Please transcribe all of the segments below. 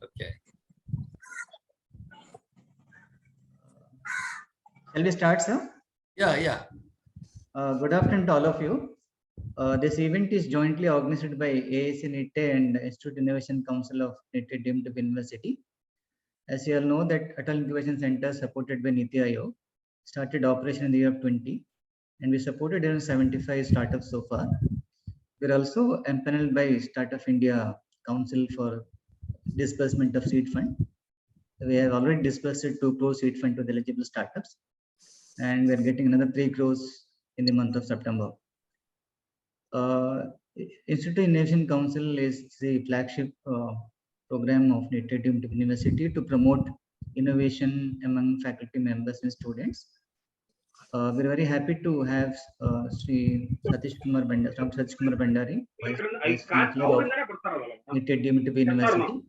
Okay. Shall we start, sir? Yeah. Good afternoon to all of you. This event is jointly organized by AIC Nitte and Institute Innovation Council of Nitte Deemed University. As you all know, that AIC Incubation Center supported by Niti Aayog started operation in the year 20, and we supported around 75 startups so far. We're also empaneled by Startup India Council for disbursement of seed fund. We have already disbursed 2 crore seed fund to the eligible startups, and we're getting another 3 crores in the month of September. Institute Innovation Council is the flagship program of Nitte Deemed University to promote innovation among faculty members and students. We're very happy to have Dr Satheesh Kumar Bhandary, Vice Chancellor of Nitte Deemed University.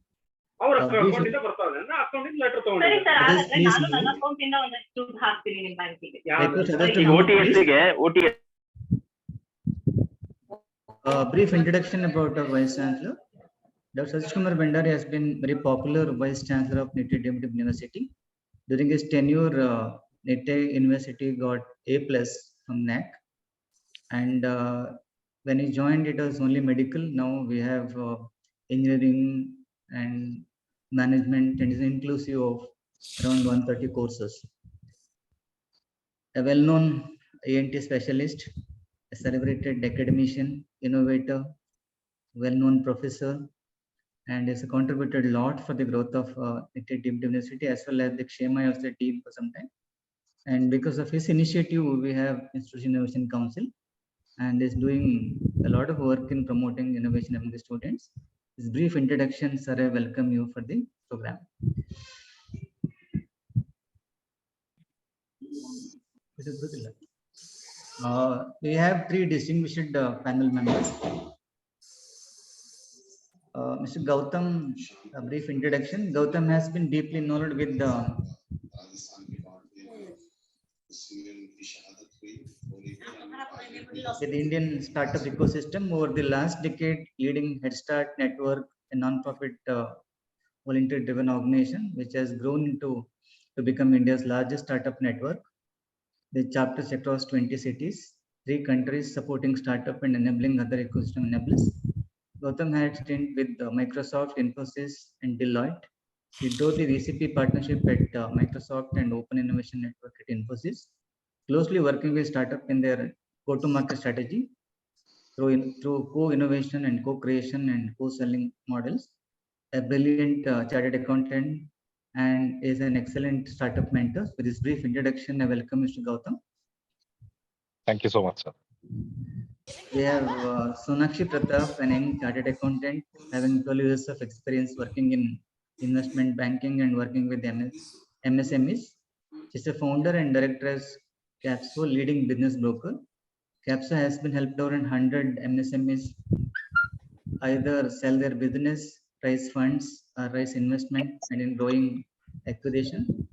Brief introduction about our Vice Chancellor. Dr Satheesh Kumar Bhandary has been very popular Vice Chancellor of Nitte Deemed University. During his tenure, Nitte University got A+ from NAC, and when he joined, it was only medical. Now we have engineering and management, and is inclusive of around 130 courses. A well-known ENT specialist, a celebrated academician, innovator, well-known professor, and has contributed a lot for the growth of Nitte Deemed University as well as the Keshava of the team for some time. And because of his initiative, we have Institution Innovation Council, and is doing a lot of work in promoting innovation among the students. This brief introduction, sir, I welcome you for the program. We have 3 distinguished panel members. Mr. Gautham, a brief introduction. Gautham has been deeply involved with the Indian startup ecosystem over the last decade, leading Head Start Network, a non-profit volunteer-driven organization, which has grown to become India's largest startup network, with chapters across 20 cities, 3 countries, supporting startup and enabling other ecosystem enablers. Gautham had stint with Microsoft, Infosys, and Deloitte. He drove the VCP partnership at Microsoft and Open Innovation Network at Infosys, closely working with startup in their go-to-market strategy through co-innovation and co-creation and co-selling models. A brilliant chartered accountant and is an excellent startup mentor. With this brief introduction, I welcome Mr. Gautham. Thank you so much, sir. We have Sonakshi Pratap, an young chartered accountant, having 12 years of experience working in investment banking and working with MSMEs. She's a founder and director as KAPSO, leading business broker. KAPSO has been helped over 100 MSMEs either sell their business, raise funds, or raise investment, and in growing acquisition.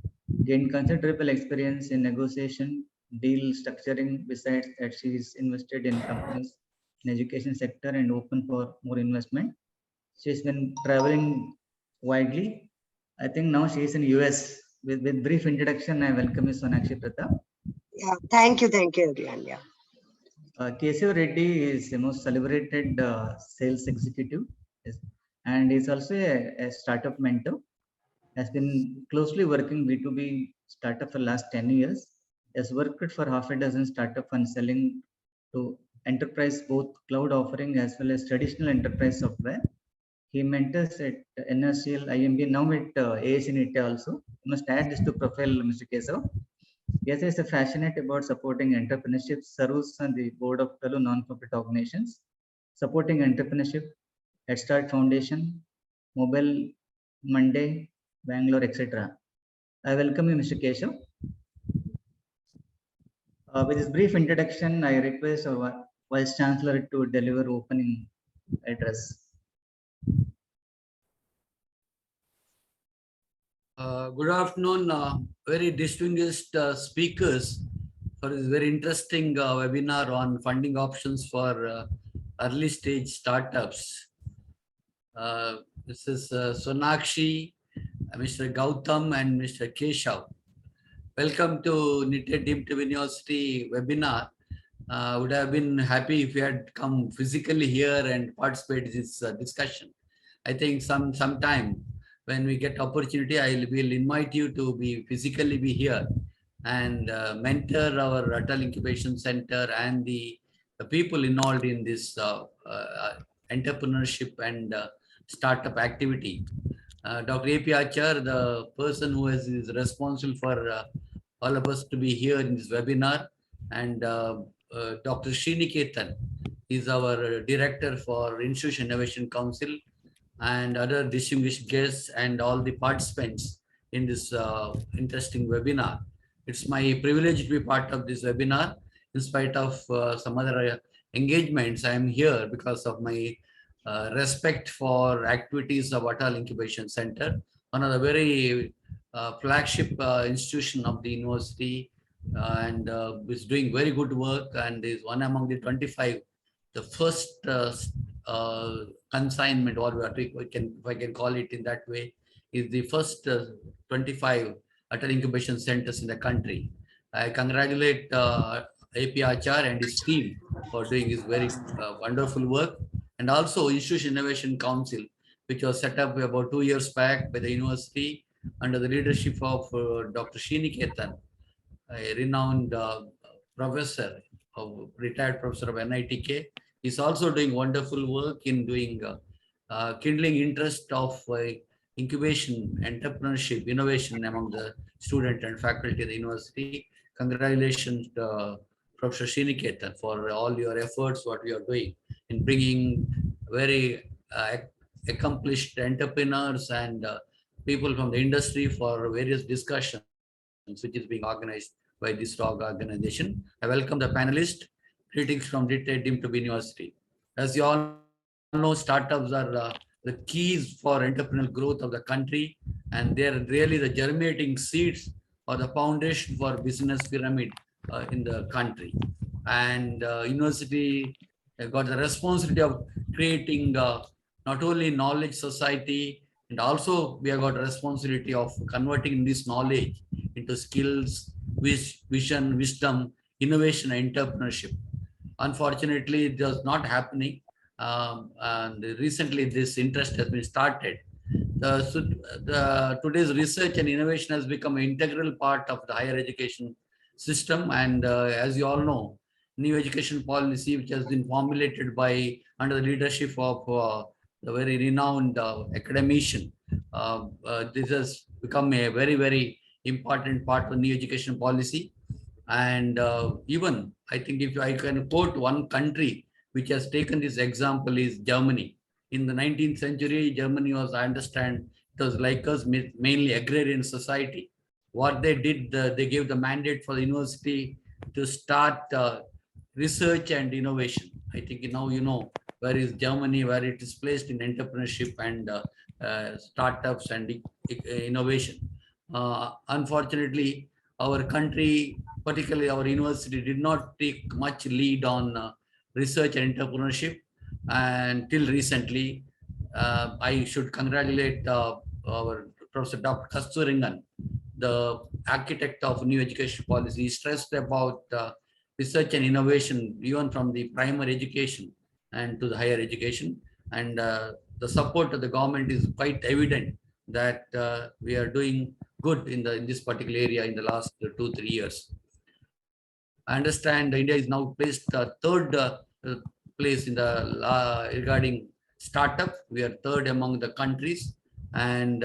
Gained considerable experience in negotiation, deal structuring. Besides that, she is invested in companies in education sector and open for more investment. She's been traveling widely. I think now she is in US. With brief introduction, I welcome Ms. Sonakshi Pratap. Yeah, thank you everyone. Yeah. Keshava Reddy is the most celebrated sales executive, and is also a startup mentor. Has been closely working B2B startup for the last 10 years. Has worked for half a dozen startup and selling to enterprise, both cloud offering as well as traditional enterprise software. He mentors at NRCL, IMB, now at AIC Nitte also. You must add this to profile, Mr. Keshava. Yes, is passionate about supporting entrepreneurship, serves on the board of fellow non-profit organizations, supporting entrepreneurship, Head Start Foundation, Mobile Monday, Bangalore, etc. I welcome you, Mr. Keshava. With this brief introduction, I request our Vice Chancellor to deliver opening address. Good afternoon, very distinguished speakers for this very interesting webinar on funding options for early stage startups. This is Sonakshi, Mr. Gautham, and Mr. Keshava. Welcome to Nitte Incubation webinar. Would have been happy if you had come physically here and participate in this discussion. I think sometime when we get opportunity, I will invite you to be physically be here and mentor our Atal Incubation Center and the people involved in this entrepreneurship and startup activity. Dr. A.P. Achar, the person who is responsible for all of us to be here in this webinar, and Dr. Sriniketan is our director for Institution Innovation Council, and other distinguished guests and all the participants in this interesting webinar. It's my privilege to be part of this webinar. In spite of some other engagements, I am here because of my respect for activities of Atal Incubation Center, one of the very flagship institution of the university, and is doing very good work, and is one among the 25, the first consignment, or if I can call it in that way, is the first 25 Atal Incubation Centers in the country. I congratulate AP Achar and his team for doing his very wonderful work, and also Institution Innovation Council, which was set up about 2 years back by the university under the leadership of Dr. Sriniketan, a renowned professor, retired professor of NITK. He's also doing wonderful work in doing kindling interest of incubation, entrepreneurship, innovation among the student and faculty of the university. Congratulations, Professor Sriniketan, for all your efforts, what we are doing in bringing very accomplished entrepreneurs and people from the industry for various discussions, which is being organized by this organization. I welcome the panelists. Greetings from Nitte Incubation University. As you all know, startups are the keys for entrepreneurial growth of the country, and they are really the germinating seeds or the foundation for business pyramid in the country. And university got the responsibility of creating not only knowledge society, and also we have got a responsibility of converting this knowledge into skills, vision, wisdom, innovation, and entrepreneurship. Unfortunately, it was not happening. And recently this interest has been started. Today's research and innovation has become an integral part of the higher education system. And as you all know, new education policy, which has been formulated by under the leadership of the very renowned academician, this has become a very, very important part of new education policy. And even I think if I can quote one country which has taken this example is Germany. In the 19th century, Germany was, I understand, it was like us, mainly agrarian society. What they did, they gave the mandate for the university to start research and innovation. I think now you know where is Germany, where it is placed in entrepreneurship and startups and innovation. Unfortunately, our country, particularly our university, did not take much lead on research and entrepreneurship. And till recently, I should congratulate our Professor Dr. Kasturingan, the architect of new education policy. He stressed about research and innovation, even from the primary education and to the higher education. And the support of the government is quite evident that we are doing good in this particular area in the last 2-3 years. I understand India is now placed third place in the regarding startup. We are third among the countries, and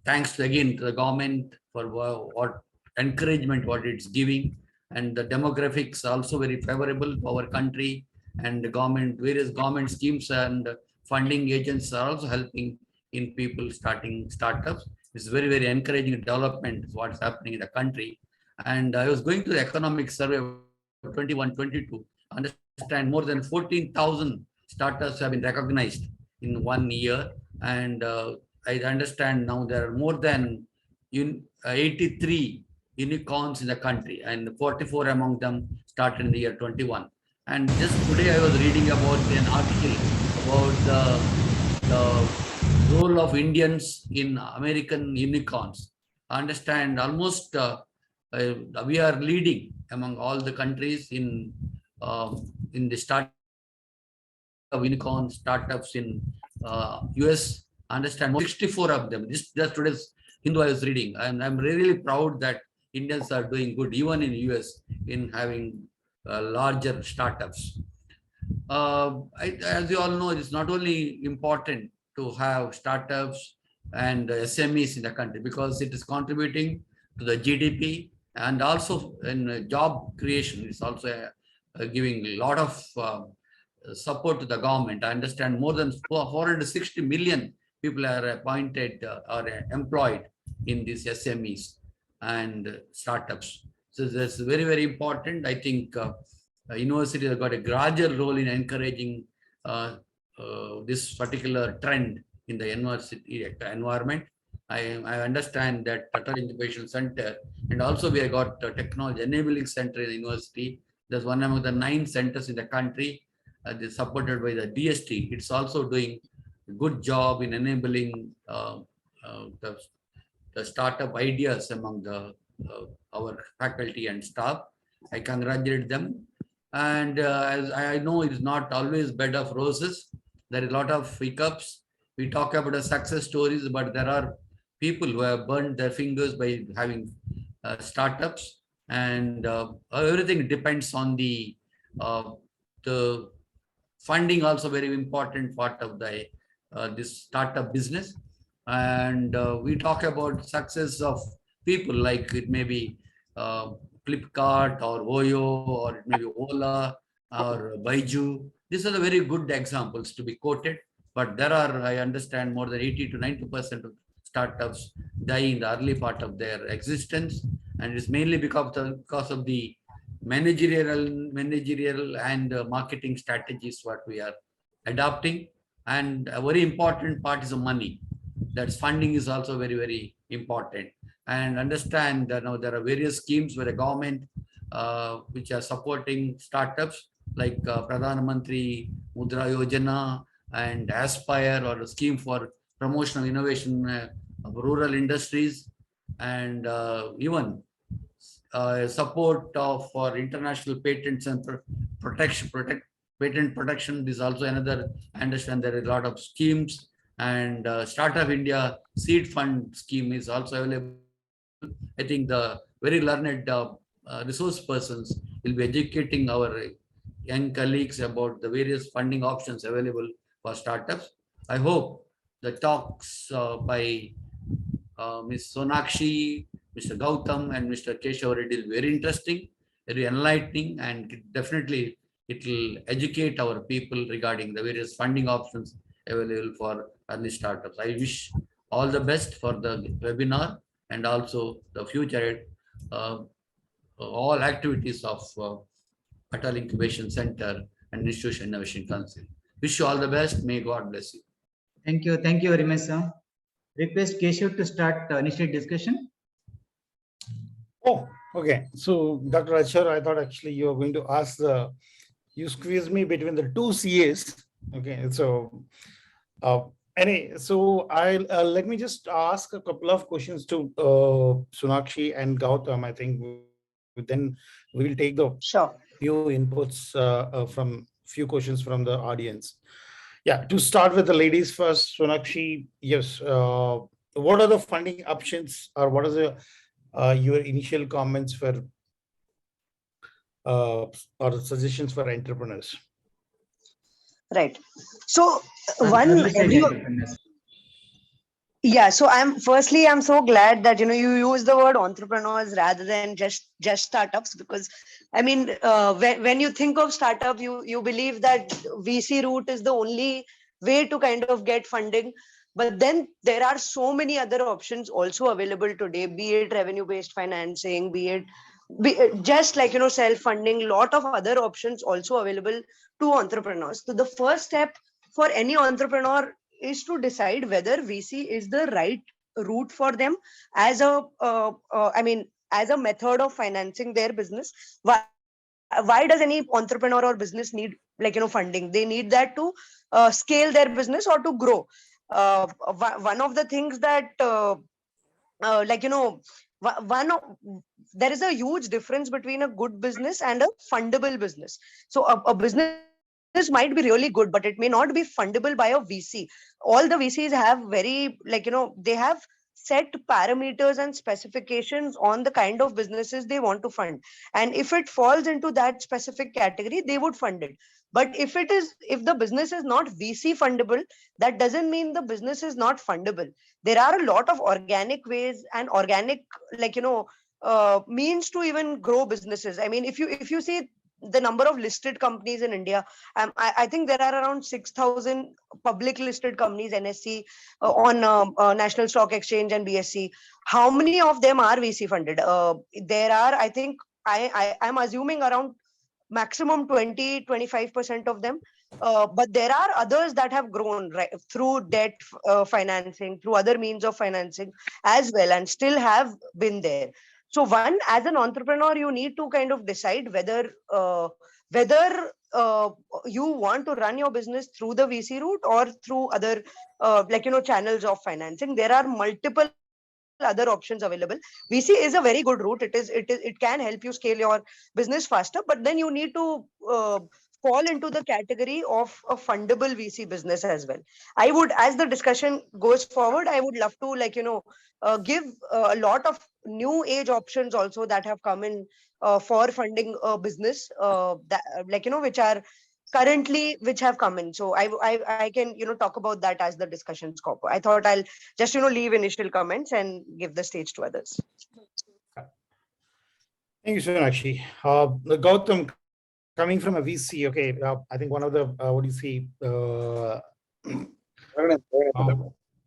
thanks again to the government for what encouragement what it's giving, and the demographics also very favorable to our country, and the government, various government schemes and funding agents are also helping in people starting startups. It's very, very encouraging development what's happening in the country. And I was going to the economic survey of 21-22, understand more than 14,000 startups have been recognized in 1 year. And I understand now there are more than 83 unicorns in the country, and 44 among them started in the year 21. And just today I was reading about an article about the role of Indians in American unicorns. I understand almost we are leading among all the countries in the start of unicorn startups in US. I understand 64 of them. This just today's Hindu I was reading, and I'm really proud that Indians are doing good even in US in having larger startups. As you all know, it's not only important to have startups and SMEs in the country because it is contributing to the GDP and also in job creation. It's also giving a lot of support to the government. I understand more than 460 million people are appointed or employed in these SMEs and startups. So that's very, very important. I think university has got a larger role in encouraging this particular trend in the university environment. I understand that Tata Incubation Center, and also we have got a technology enabling center in the university. There's one among the 9 centers in the country. Supported by the DST. It's also doing a good job in enabling the startup ideas among our faculty and staff. I congratulate them. And as I know, it is not always bed of roses. There is a lot of hiccups. We talk about the success stories, but there are people who have burned their fingers by having startups, and everything depends on the funding. Also very important part of the this startup business. And we talk about success of people like it may be Flipkart or Oyo, or it may be Ola or Baiju. These are the very good examples to be quoted. But there are, I understand, more than 80 to 90% of startups die in the early part of their existence, and it's mainly because of the managerial and marketing strategies what we are adopting. And a very important part is the money. That's funding is also very, very important. And understand that now there are various schemes where the government which are supporting startups like Pradhan Mantri Mudra Yojana and Aspire, or a scheme for promotion of innovation of rural industries, and even support for international patents and patent protection is also another. I understand there are a lot of schemes, and Startup India Seed Fund scheme is also available. I think the very learned resource persons will be educating our young colleagues about the various funding options available for startups. I hope the talks by Ms. Sonakshi, Mr. Gautham, and Mr. Keshava Reddy is very interesting, very enlightening, and definitely it will educate our people regarding the various funding options available for early startups. I wish all the best for the webinar and also the future all activities of Atal Incubation Center and Institution Innovation Council. Wish you all the best. May God bless you. Thank you. Thank you very much, sir. Request Keshava to start initial discussion. Oh, okay. So, Dr. Achar, I thought actually you were going to ask you squeezed me between the two CAs. Okay. So, anyway, so I'll let me just ask a couple of questions to Sonakshi and Gautham. I think then we'll take the few inputs from few questions from the audience. Yeah, to start with the ladies first, Sonakshi, yes. What are the funding options, or what is your initial comments for or suggestions for entrepreneurs? Right. So so I'm so glad that you use the word entrepreneurs rather than just startups, because I mean when you think of startup, you believe that VC route is the only way to kind of get funding, but then there are so many other options also available today, be it revenue based financing, be it just like self-funding. Lot of other options also available to entrepreneurs. So the first step for any entrepreneur is to decide whether VC is the right route for them as a as a method of financing their business. Why does any entrepreneur or business need funding? They need that to scale their business or to grow. one of the things that like one of, there is a huge difference between a good business and a fundable business. So a business might be really good, but it may not be fundable by a VC. All the VCs have very, they have set parameters and specifications on the kind of businesses they want to fund, and if it falls into that specific category, they would fund it. But if the business is not VC fundable, that doesn't mean the business is not fundable. There are a lot of organic ways and organic, means to even grow businesses. I mean, if you see the number of listed companies in India, I think there are around 6,000 public listed companies, NSE, on National Stock Exchange and BSE. How many of them are VC funded? There are, I think, I'm assuming around maximum 20-25% of them. But there are others that have grown, right, through debt financing, through other means of financing as well, and still have been there. So one, as an entrepreneur, you need to kind of decide whether you want to run your business through the VC route or through other channels of financing. There are multiple other options available. VC is a very good route. It can help you scale your business faster, but then you need to fall into the category of a fundable VC business as well. I would, as the discussion goes forward, I would love to give a lot of new age options also that have come in for funding a business, that which have come in. So I can talk about that as the discussion scope. I thought I'll just leave initial comments and give the stage to others. Thank you, Sonakshi. Gautham, coming from a VC, okay, I think one of the, what do you see,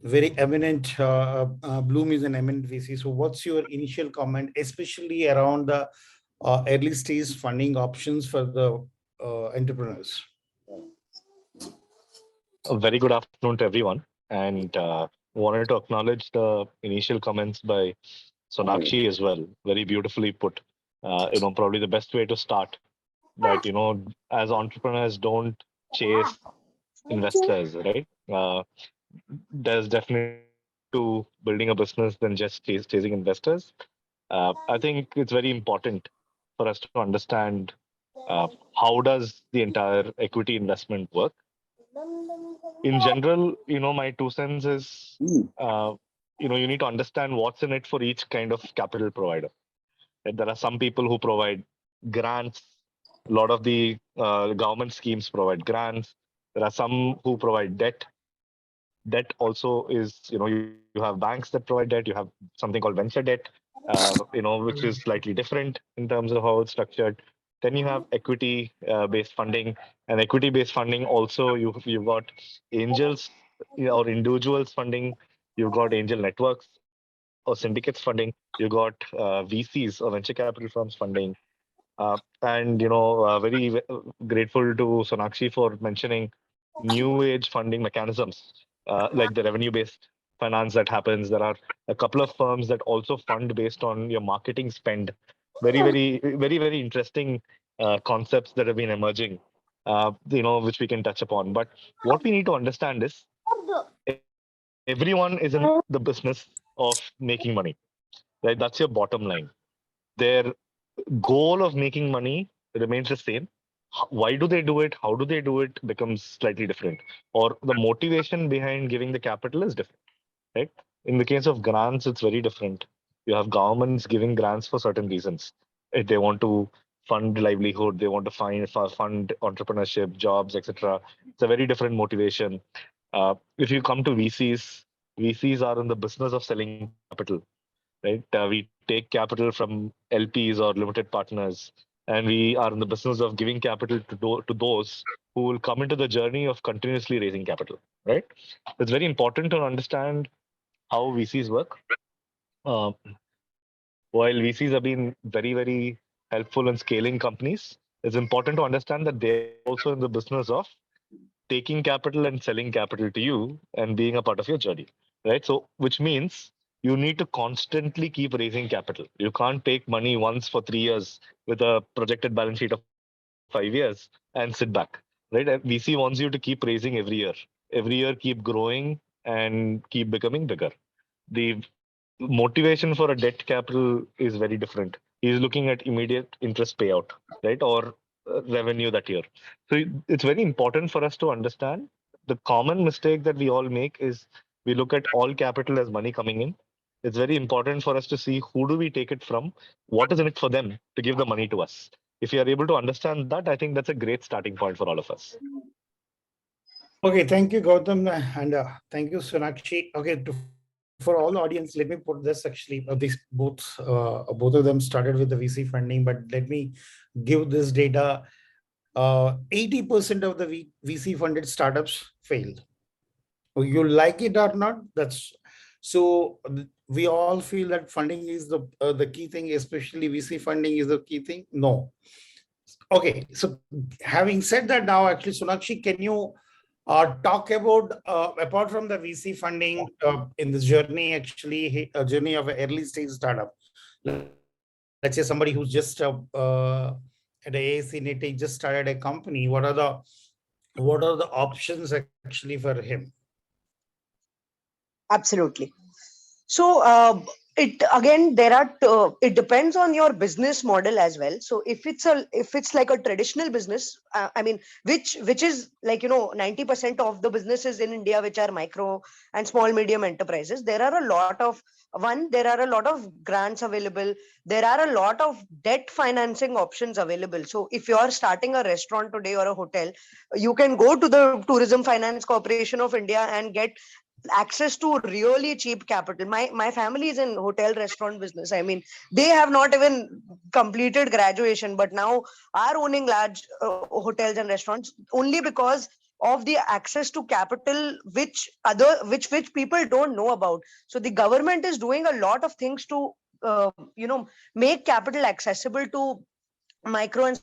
very eminent, Blume is an eminent VC. So what's your initial comment, especially around the early stage funding options for the entrepreneurs? A very good afternoon to everyone, and wanted to acknowledge the initial comments by Sonakshi as well. Very beautifully put. Probably the best way to start that, as entrepreneurs, don't chase investors, right? There's definitely to building a business than just chasing investors. I think it's very important for us to understand how does the entire equity investment work. In general, my 2 cents is, you need to understand what's in it for each kind of capital provider. There are some people who provide grants. A lot of the government schemes provide grants. There are some who provide debt. Debt also is, you have banks that provide debt. You have something called venture debt, which is slightly different in terms of how it's structured. Then you have equity-based funding, and equity-based funding also you've got angels or individuals funding. You've got angel networks or syndicates funding. You got VCs or venture capital firms funding, and very grateful to Sonakshi for mentioning new age funding mechanisms like the revenue-based finance that happens. There are a couple of firms that also fund based on your marketing spend. Very, very, very, very interesting concepts that have been emerging, which we can touch upon. But what we need to understand is everyone is in the business of making money, right? That's your bottom line. Their goal of making money remains the same. Why do they do it? How do they do it becomes slightly different, or the motivation behind giving the capital is different, right? In the case of grants, it's very different. You have governments giving grants for certain reasons. If they want to fund livelihood, they want to fund entrepreneurship, jobs, etc. It's a very different motivation. If you come to VCs, VCs are in the business of selling capital, right? We take capital from LPs or limited partners, and we are in the business of giving capital to those who will come into the journey of continuously raising capital, right? It's very important to understand how VCs work. While VCs have been very, very helpful in scaling companies, it's important to understand that they're also in the business of taking capital and selling capital to you and being a part of your journey, right? So, which means you need to constantly keep raising capital. You can't take money once for 3 years with a projected balance sheet of 5 years and sit back, right? And VC wants you to keep raising every year. Every year, keep growing and keep becoming bigger. The motivation for a debt capital is very different. He's looking at immediate interest payout, right? Or revenue that year. So it's very important for us to understand the common mistake that we all make is we look at all capital as money coming in. It's very important for us to see who do we take it from, what is in it for them to give the money to us. If you are able to understand that, I think that's a great starting point for all of us. Okay, thank you, Gautam, and thank you, Sonakshi. Okay, for all the audience, let me put this actually. These both of them started with the VC funding, but let me give this data. 80% of the VC funded startups failed. You like it or not? That's so. We all feel that funding is the key thing, especially VC funding is the key thing. No. Okay, so having said that, now actually, Sonakshi, can you talk about apart from the VC funding in this journey, actually a journey of an early stage startup? Let's say somebody who's just at AIC Nitte just started a company. What are the options actually for him? Absolutely. So it again, there are it depends on your business model as well. So if it's like a traditional business, I mean, which is like 90% of the businesses in India which are micro and small medium enterprises, there are a lot of grants available. There are a lot of debt financing options available. So if you are starting a restaurant today or a hotel, you can go to the Tourism Finance Corporation of India and get access to really cheap capital. My family is in hotel restaurant business. I mean, they have not even completed graduation, but now are owning large hotels and restaurants only because of the access to capital which people don't know about. So the government is doing a lot of things to make capital accessible to micro and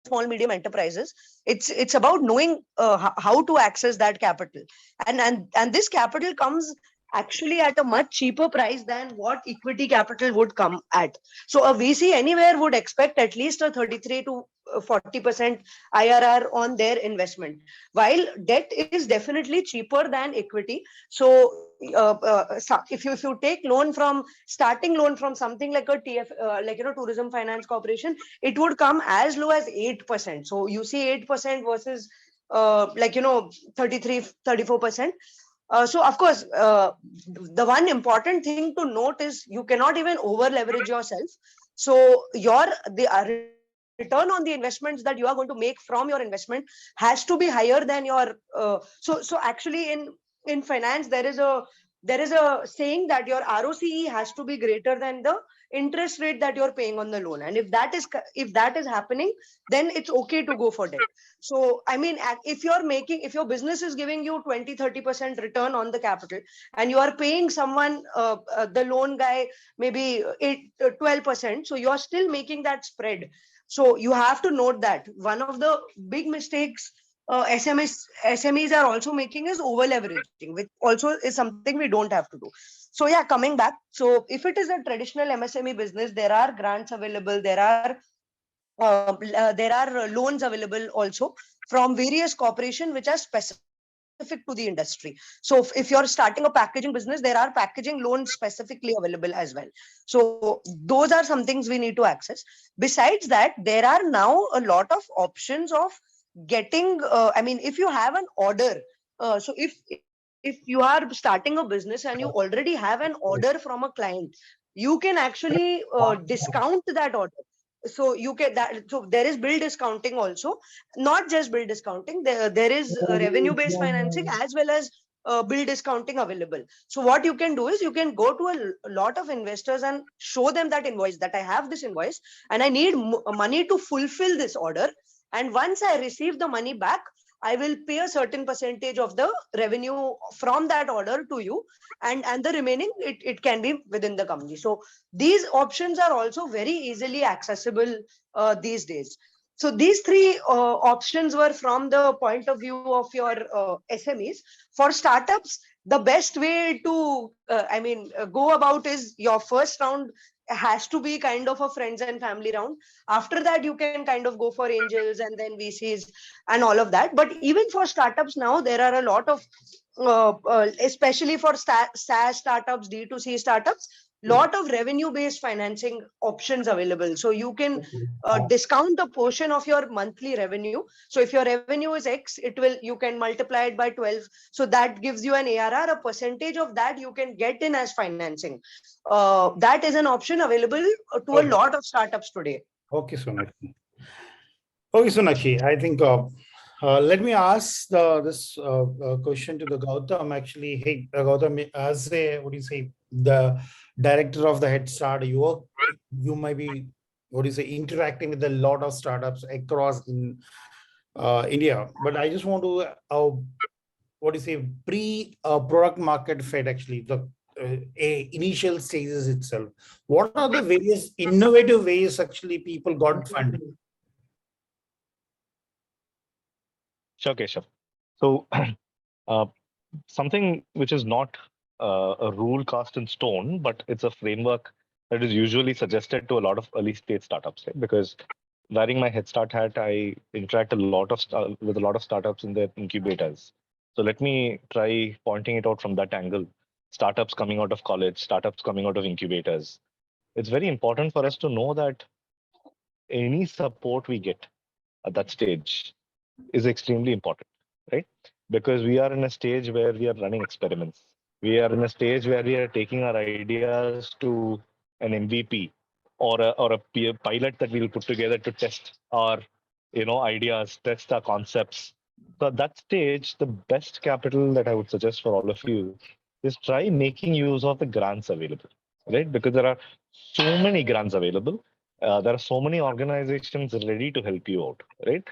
small medium enterprises. It's about knowing how to access that capital, and this capital comes actually at a much cheaper price than what equity capital would come at. So a VC anywhere would expect at least a 33 to 40% IRR on their investment, while debt is definitely cheaper than equity. So if you take starting loan from something like a Tourism Finance Corporation, it would come as low as 8%. So you see 8% versus 34%. So of course, the one important thing to note is you cannot even over leverage yourself. So the return on the investments that you are going to make from your investment has to be higher than your. So actually, in finance, there is a saying that your ROCE has to be greater than the interest rate that you're paying on the loan, and if that is happening, then it's okay to go for debt. So I mean, if your business is giving you 20-30% return on the capital, and you are paying someone the loan guy maybe 12%, so you are still making that spread. So you have to note that one of the big mistakes SMEs are also making is over leveraging, which also is something we don't have to do. So yeah, coming back. So if it is a traditional MSME business, there are grants available. There are loans available also from various corporations which are specific to the industry. So if you're starting a packaging business, there are packaging loans specifically available as well. So those are some things we need to access. Besides that, there are now a lot of options of getting I mean, if you have an order, so if you are starting a business and you already have an order from a client, you can actually discount that order. So you get that. So there is bill discounting also, not just bill discounting. There is revenue based financing as well as bill discounting available. So what you can do is you can go to a lot of investors and show them that invoice, that I have this invoice and I need money to fulfill this order. And once I receive the money back, I will pay a certain percentage of the revenue from that order to you, and the remaining it can be within the company. So these options are also very easily accessible these days. So these three options were from the point of view of your SMEs. For startups, the best way to go about is your first round has to be kind of a friends and family round. After that, you can kind of go for angels and then VCs and all of that. But even for startups now, there are a lot of especially for SaaS startups, D2C startups, lot of revenue-based financing options available. So you can discount a portion of your monthly revenue. So if your revenue is X, you can multiply it by 12. So that gives you an ARR. A percentage of that you can get in as financing. That is an option available to a lot of startups today. Okay, Sonakshi. Okay, Sonakshi, I think let me ask this question to the Gautham. Actually, hey, Gautham, as the director of the Head Start, you might be, interacting with a lot of startups across in India. But I just want to, pre-product market fit, actually, the initial stages itself. What are the various innovative ways actually people got funding? Sure, Keshav. So uh, something which is not a rule cast in stone, but it's a framework that is usually suggested to a lot of early stage startups, right? Because wearing my Head Start hat, I interact with a lot of startups in their incubators. So let me try pointing it out from that angle. Startups coming out of college, startups coming out of incubators. It's very important for us to know that any support we get at that stage is extremely important, right? Because we are in a stage where we are running experiments. We are in a stage where we are taking our ideas to an MVP or a pilot that we'll put together to test our ideas, test our concepts. So at that stage, the best capital that I would suggest for all of you is try making use of the grants available, right? Because there are so many grants available. There are so many organizations ready to help you out, right?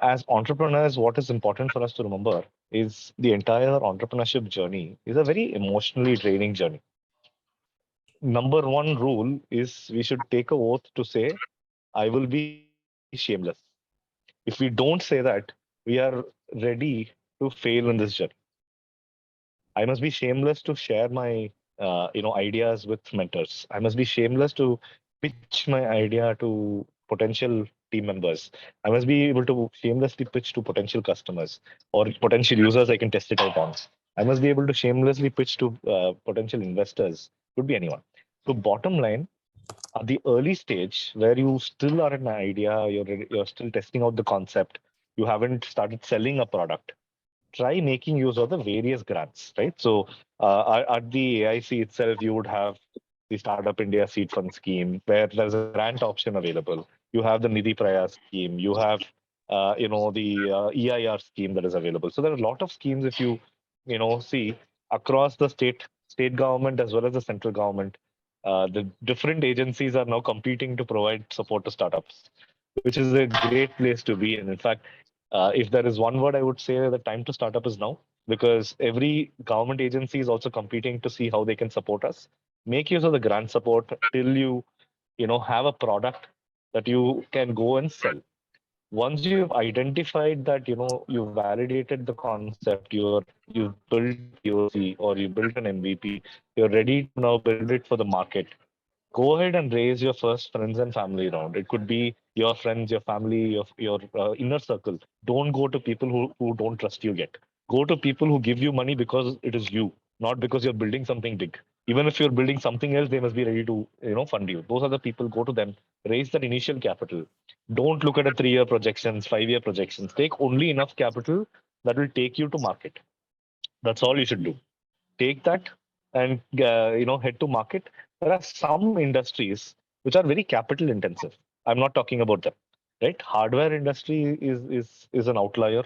As entrepreneurs, what is important for us to remember is the entire entrepreneurship journey is a very emotionally draining journey. Number one rule is we should take a oath to say, I will be shameless. If we don't say that, we are ready to fail in this journey. I must be shameless to share my ideas with mentors. I must be shameless to pitch my idea to potential team members. I must be able to shamelessly pitch to potential customers or potential users I can test it out on. I must be able to shamelessly pitch to potential investors. Could be anyone. So bottom line, at the early stage where you still are an idea, you're still testing out the concept, you haven't started selling a product, try making use of the various grants, right? So at the AIC itself, you would have the Startup India Seed Fund scheme where there's a grant option available. You have the Nidhi Praya scheme. You have, the EIR scheme that is available. So there are a lot of schemes if you, see across the state government as well as the central government. The different agencies are now competing to provide support to startups, which is a great place to be in. In fact, if there is one word I would say, the time to start up is now, because every government agency is also competing to see how they can support us. Make use of the grant support till you have a product that you can go and sell. Once you've identified that you validated the concept, you've built a POC or you built an MVP, you're ready to now build it for the market. Go ahead and raise your first friends and family round. It could be your friends, your family, your inner circle. Don't go to people who don't trust you yet. Go to people who give you money because it is you, not because you're building something big. Even if you're building something else, they must be ready to fund you. Those are the people. Go to them, raise that initial capital. Don't look at a 3-year projections, 5-year projections. Take only enough capital that will take you to market. That's all you should do. Take that and head to market. There are some industries which are very capital intensive. I'm not talking about them, right? Hardware industry is an outlier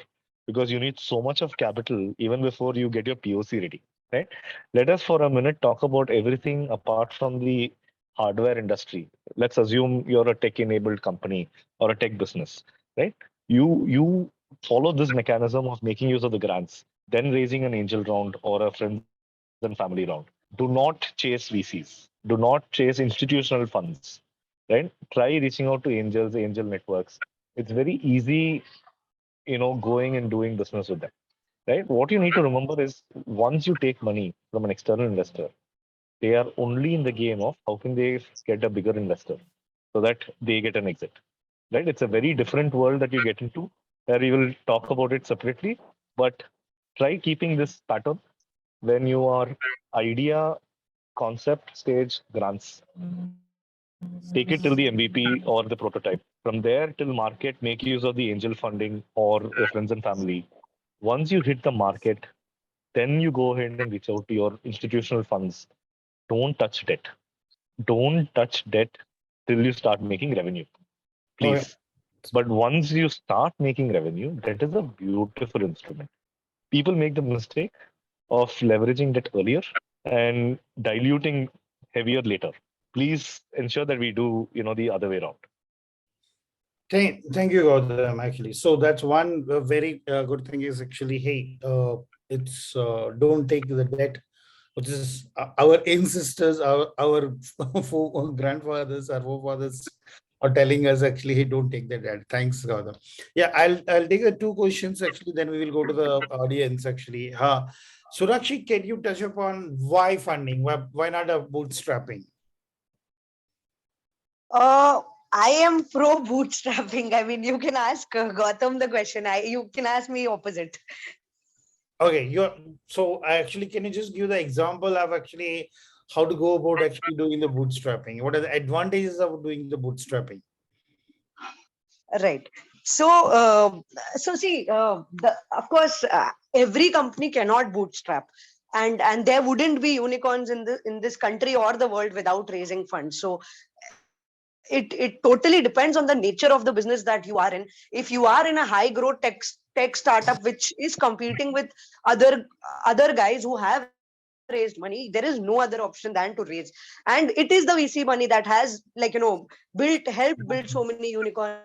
because you need so much of capital even before you get your POC ready, right? Let us for a minute talk about everything apart from the hardware industry. Let's assume you're a tech enabled company or a tech business, right? You follow this mechanism of making use of the grants, then raising an angel round or a friends and family round. Do not chase VCs. Do not chase institutional funds, right? Try reaching out to angels, angel networks. It's very easy, going and doing business with them, right? What you need to remember is once you take money from an external investor, they are only in the game of how can they get a bigger investor so that they get an exit, right? It's a very different world that you get into where we will talk about it separately, but try keeping this pattern when you are idea, concept stage grants. Take it till the MVP or the prototype. From there till market, make use of the angel funding or your friends and family. Once you hit the market, then you go ahead and reach out to your institutional funds. Don't touch debt. Don't touch debt till you start making revenue, Okay. please. But once you start making revenue, that is a beautiful instrument. People make the mistake of leveraging debt earlier and diluting heavier later. Please ensure that we do, the other way around. Thank you, Gautham, actually. So that's one very good thing is actually, hey, it's don't take the debt, which is our ancestors, our grandfathers, our forefathers are telling us actually, hey, don't take the debt. Thanks, Gautham. Yeah, I'll take the two questions actually, then we will go to the audience actually. Sonakshi, can you touch upon why funding? Why not a bootstrapping? I am pro bootstrapping. I mean, you can ask Gautham the question. You can ask me opposite. Okay, so actually, can you just give the example of actually how to go about actually doing the bootstrapping? What are the advantages of doing the bootstrapping? Right. So, see, of course, every company cannot bootstrap, and there wouldn't be unicorns in this country or the world without raising funds. So, it totally depends on the nature of the business that you are in. If you are in a high growth tech startup which is competing with other guys who have raised money, there is no other option than to raise. And it is the VC money that has helped build so many unicorns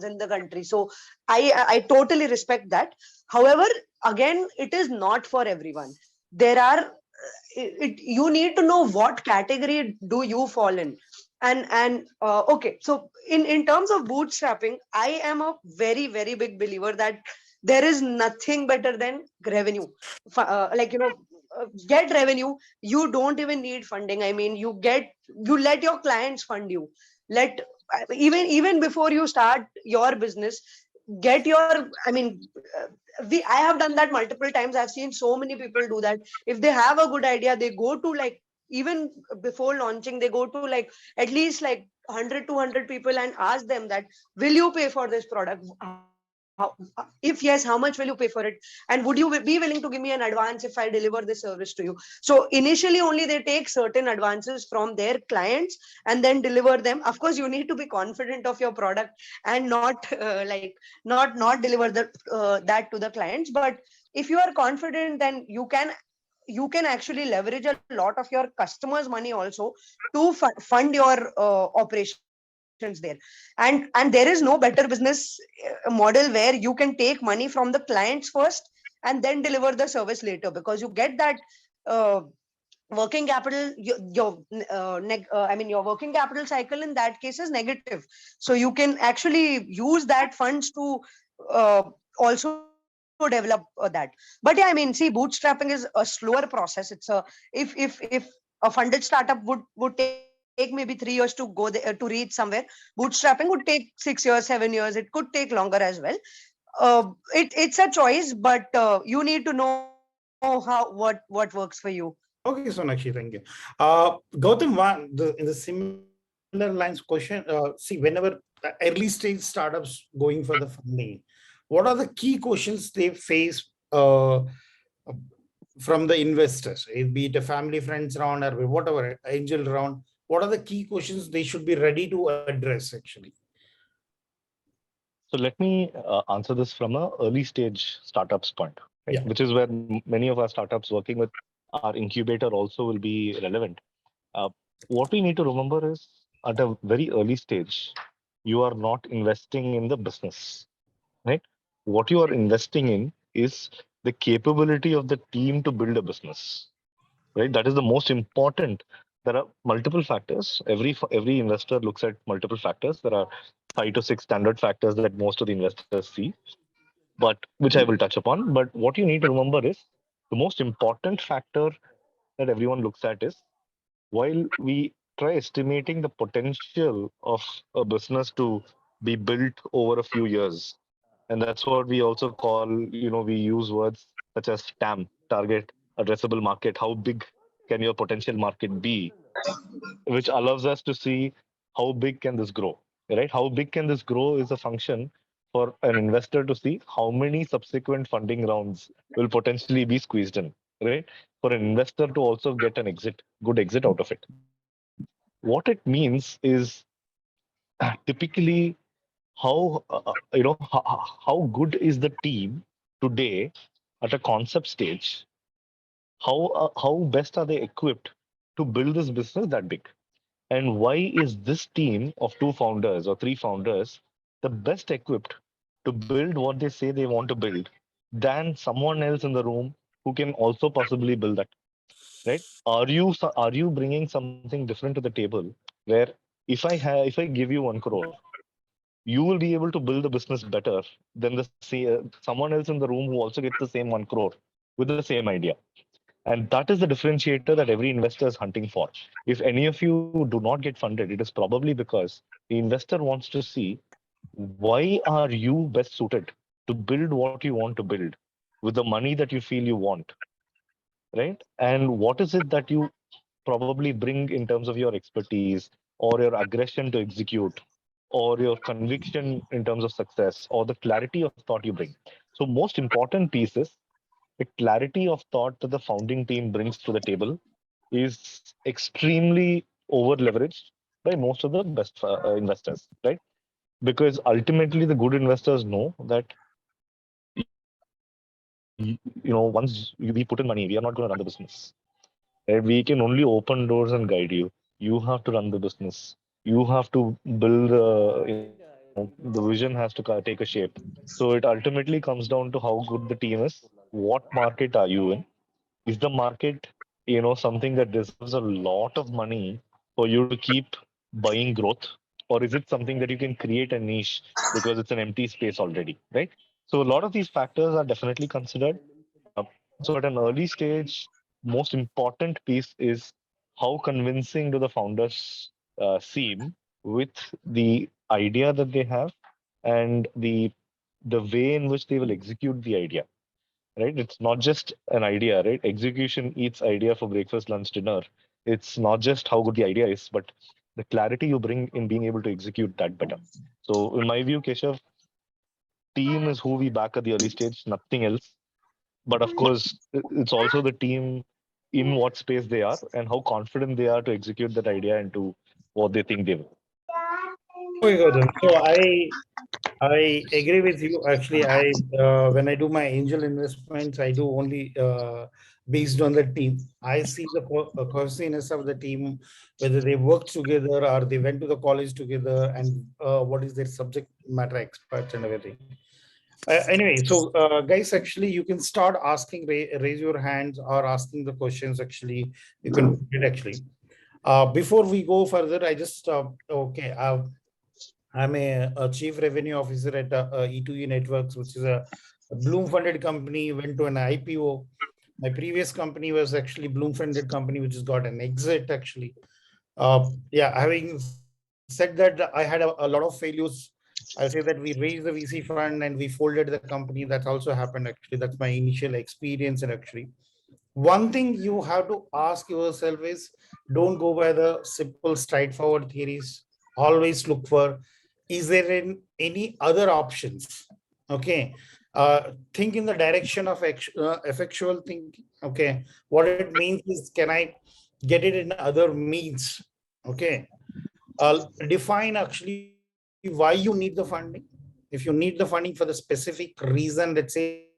in the country. So I totally respect that. However, again, it is not for everyone. There are you need to know what category do you fall in. And okay, so in terms of bootstrapping, I am a very, very big believer that there is nothing better than revenue. Get revenue. You don't even need funding. I mean, you let your clients fund you. Let even before you start your business, get your I mean I have done that multiple times. I've seen so many people do that. If they have a good idea, they go to, like, even before launching, they go to like at least like 100 200 people and ask them that, will you pay for this product? If yes, how much will you pay for it? And would you be willing to give me an advance if I deliver this service to you? So initially only they take certain advances from their clients and then deliver them. Of course, you need to be confident of your product and not not deliver that to the clients. But if you are confident, then you can actually leverage a lot of your customers' money also to fund your operations there. And there is no better business model where you can take money from the clients first and then deliver the service later, because you get that uh, working capital. Your working capital cycle in that case is negative, so you can actually use that funds to also develop that. But yeah, I mean, see, bootstrapping is a slower process. It's a if a funded startup would take maybe 3 years to go there, to reach somewhere, bootstrapping would take 6 years 7 years. It could take longer as well. It's a choice, but you need to know what works for you. Okay, Sonakshi, thank you. Gautam, in the similar lines question, see, whenever early stage startups going for the funding, what are the key questions they face from the investors, be it a family friends round or whatever, angel round? What are the key questions they should be ready to address actually? So let me answer this from a early stage startups point, right? Yeah. Which is where many of our startups working with our incubator also will be relevant. What we need to remember is at a very early stage, you are not investing in the business, right? What you are investing in is the capability of the team to build a business, right? That is the most important. There are multiple factors. Every investor looks at multiple factors. There are 5 to 6 standard factors that most of the investors see, but which I will touch upon. But what you need to remember is the most important factor that everyone looks at is, while we try estimating the potential of a business to be built over a few years, and that's what we also call, we use words such as TAM, target addressable market, how big can your potential market be, which allows us to see how big can this grow, right? How big can this grow is a function for an investor to see how many subsequent funding rounds will potentially be squeezed in, right? For an investor to also get an good exit out of it. What it means is typically how good is the team today at a concept stage, how best are they equipped to build this business that big, and why is this team of two founders or three founders the best equipped to build what they say they want to build than someone else in the room who can also possibly build that, right? Are you bringing something different to the table where if I give you 1 crore, you will be able to build the business better than someone else in the room who also gets the same 1 crore with the same idea. And that is the differentiator that every investor is hunting for. If any of you do not get funded, it is probably because the investor wants to see why are you best suited to build what you want to build with the money that you feel you want, right? And what is it that you probably bring in terms of your expertise or your aggression to execute or your conviction in terms of success or the clarity of thought you bring. So most important piece is the clarity of thought that the founding team brings to the table is extremely over leveraged by most of the best investors, right? Because ultimately the good investors know that once we put in money, we are not going to run the business. Right? We can only open doors and guide you. You have to run the business. You have to build. The vision has to take a shape. So it ultimately comes down to how good the team is. What market are you in? Is the market, something that deserves a lot of money for you to keep buying growth, or is it something that you can create a niche because it's an empty space already, right? So a lot of these factors are definitely considered. So at an early stage, most important piece is how convincing do the founders seem with the idea that they have and the way in which they will execute the idea, right? It's not just an idea, right? Execution eats idea for breakfast, lunch, dinner. It's not just how good the idea is, but the clarity you bring in being able to execute that better. So in my view, Keshav, team is who we back at the early stage, nothing else. But of course, it's also the team in what space they are and how confident they are to execute that idea into what they think they will. Okay, Gautam. So I agree with you. Actually, I when I do my angel investments, I do only based on the team. I see the cohesiveness of the team, whether they work together or they went to the college together, and what is their subject matter experts and everything. Anyway, so guys, actually, you can start asking, raise your hands or asking the questions. Actually, you can put it actually. Before we go further, I just okay. I'm a chief revenue officer at E2E Networks, which is a Blume funded company, went to an IPO. My previous company was actually Blume funded company, which has got an exit actually. Yeah, having said that, I had a lot of failures. I'll say that we raised the VC fund and we folded the company. That also happened actually. That's my initial experience. And actually, one thing you have to ask yourself is don't go by the simple, straightforward theories. Always look for, is there any other options? Okay. Think in the direction of effectual thinking. Okay. What it means is, can I get it in other means? Okay. Define actually why you need the funding. If you need the funding for the specific reason, let's say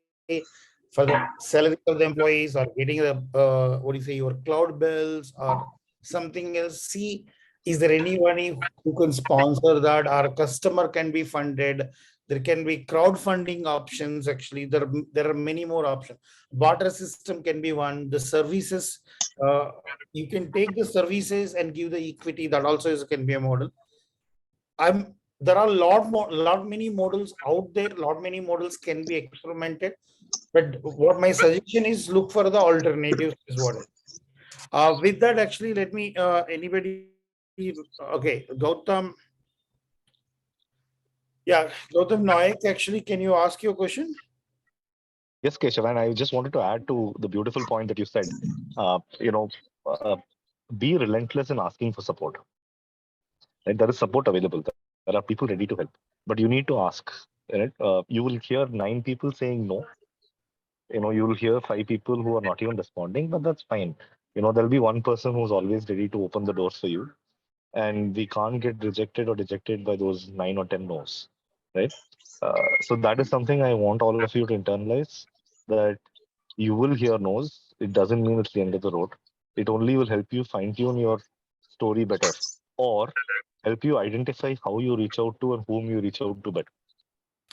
for the salary of the employees or getting your cloud bills or something else, see, is there anybody who can sponsor that? Our customer can be funded. There can be crowdfunding options. Actually, there are many more options. Barter system can be one. The services, you can take the services and give the equity. That also can be a model. There are many models out there. Many models can be experimented. But what my suggestion is, look for the alternatives is what. With that, actually, let me, anybody, okay, Gautham. Yeah, Gautham Nayak, actually, can you ask your question? Yes, Keshav, and I just wanted to add to the beautiful point that you said. Uh, you know, uh, be relentless in asking for support. Right? There is support available. There are people ready to help, but you need to ask. Right? You will hear 9 people saying no. You will hear 5 people who are not even responding, but that's fine. There'll be one person who's always ready to open the doors for you, and we can't get rejected or dejected by those 9 or 10 no's, right? So that is something I want all of you to internalize, that you will hear no's. It doesn't mean it's the end of the road. It only will help you fine tune your story better, or help you identify how you reach out to and whom you reach out to better.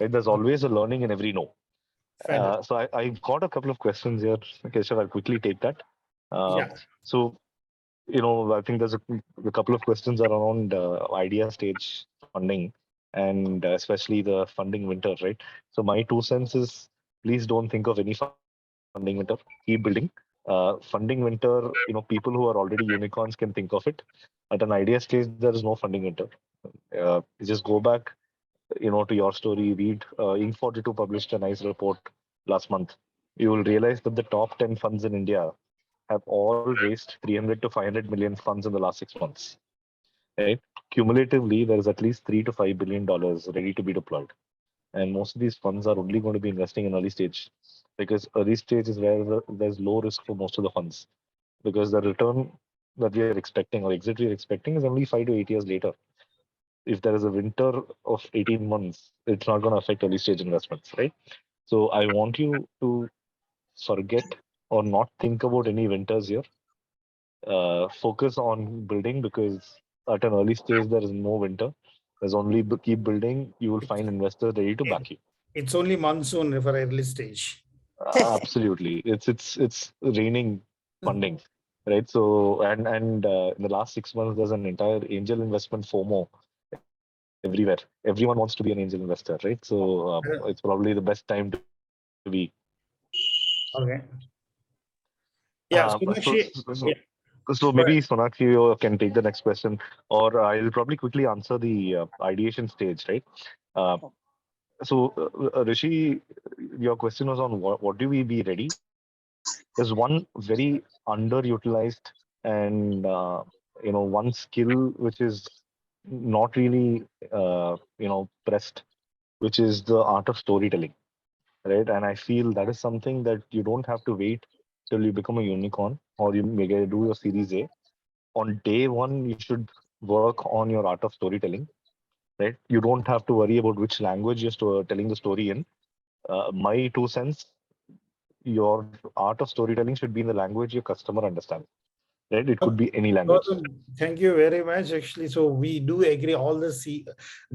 Right? There's always a learning in every no. Fantastic. So I've got a couple of questions here. Keshav, I'll quickly take that. Uh, Yeah. so I think there's a couple of questions around idea stage funding, and especially the funding winter, right? So my 2 cents is, please don't think of any funding winter. Keep building. Funding winter, people who are already unicorns can think of it. At an idea stage, there is no funding winter. You just go back, to your story. Read Inc42 published a nice report last month. You will realize that the top 10 funds in India have all raised 300 to 500 million funds in the last 6 months. Right? Cumulatively, there is at least $3 to $5 billion ready to be deployed. And most of these funds are only going to be investing in early stage, because early stage is where there's low risk for most of the funds, because the return that we are expecting or exit we are expecting is only 5 to 8 years later. If there is a winter of 18 months, it's not going to affect early stage investments, right? So I want you to forget or not think about any winters here. Focus on building, because at an early stage there is no winter. There's only keep building. You will find investors ready to back you. It's only monsoon for early stage. Absolutely, it's raining funding, right? So and in the last 6 months, there's an entire angel investment FOMO everywhere. Everyone wants to be an angel investor, right? So it's probably the best time to be. Okay. Yeah. So, so, Sonakshi, so, yeah. so Go maybe Sonakshi, you can take the next question, or I'll probably quickly answer the ideation stage, right? Uh, Rishi, your question was on what do we be ready? There's one very underutilized and one skill which is not really pressed, which is the art of storytelling, right? And I feel that is something that you don't have to wait till you become a unicorn or you may do your Series A. On day one, you should work on your art of storytelling, right? You don't have to worry about which language you're telling the story in. My 2 cents, your art of storytelling should be in the language your customer understands, right? It could be any language. Gautham, thank you very much. Actually, so we do agree. All the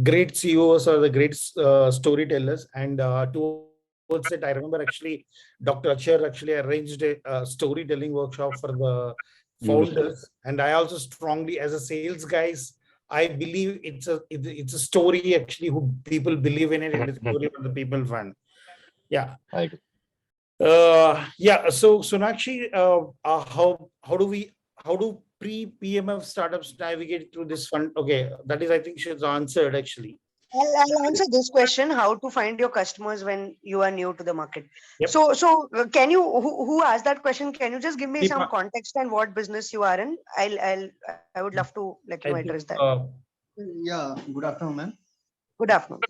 great CEOs are the great storytellers, and towards it, I remember actually Dr. Achar actually arranged a storytelling workshop for the Beautiful. founders, and I also strongly, as a sales guys, I believe it's a story actually who people believe in it, and it's a story what the people fund. Yeah. I agree. Yeah. So Sonakshi, how do pre-PMF startups navigate through this fund? Okay, that is, I think she's answered actually. I'll answer this question: how to find your customers when you are new to the market. Yep. So can you who asked that question? Can you just give me some Deepa. context and what business you are in? I would love to address that. Yeah, good afternoon, ma'am. Good afternoon.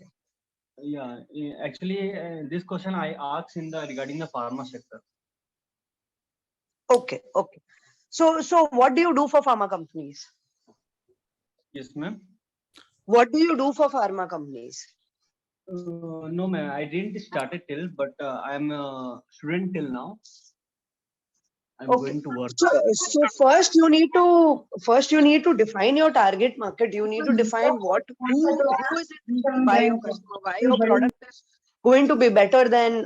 Yeah, actually, this question I asked regarding the pharma sector. Okay. So what do you do for pharma companies? Yes, ma'am. What do you do for pharma companies? No, ma'am, I didn't start it till, but I'm a student till now. I'm going to work. So first you need to define your target market. You need to define who is it, why your customer, why your product is going to be better than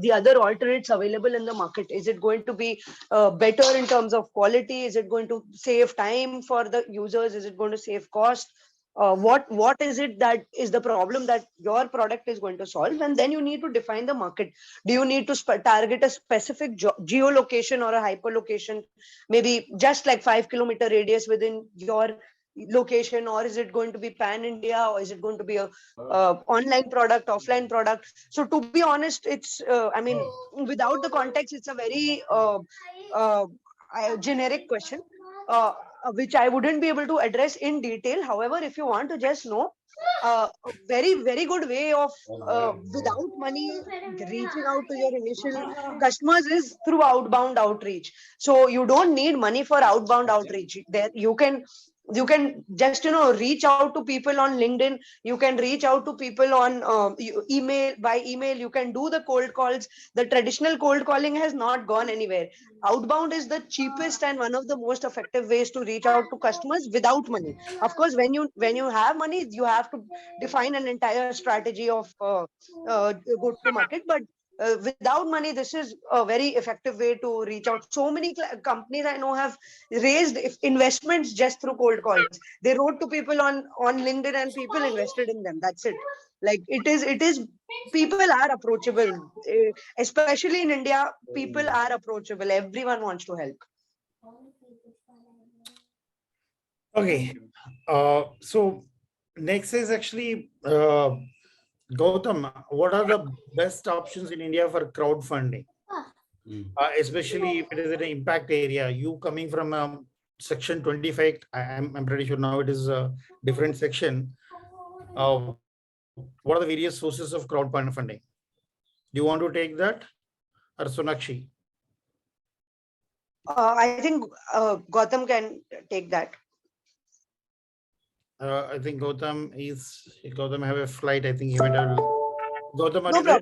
the other alternates available in the market. Is it going to be better in terms of quality? Is it going to save time for the users? Is it going to save cost? What is it that is the problem that your product is going to solve? And then you need to define the market. Do you need to target a specific geolocation or a hyperlocation, maybe just like 5 kilometer radius within your location, or is it going to be pan India, or is it going to be a online product, offline product? So to be honest, it's I mean, without the context, it's a very uh, generic question, which I wouldn't be able to address in detail. However, if you want to just know, a very good way of without money reaching out to your initial customers is through outbound outreach. So you don't need money for outbound outreach. There you can just reach out to people on LinkedIn. You can reach out to people on email. By email you can do the cold calls. The traditional cold calling has not gone anywhere. Outbound is the cheapest and one of the most effective ways to reach out to customers without money. Of course, when you have money, you have to define an entire strategy of go to market. But without money, this is a very effective way to reach out. So many companies I know have raised investments just through cold calls. They wrote to people on LinkedIn and people invested in them. That's it. Like it is people are approachable. Especially in India, people are approachable. Everyone wants to help. Okay. So next is actually Gautham. What are the best options in India for crowdfunding? Especially if it is an impact area. You coming from section 25, I'm pretty sure now it is a different section. What are the various sources of crowdfunding? Do you want to take that, or Sonakshi? I think Gautham can take that. I think Gautham have a flight. I think he might have. Gautham, are No you there?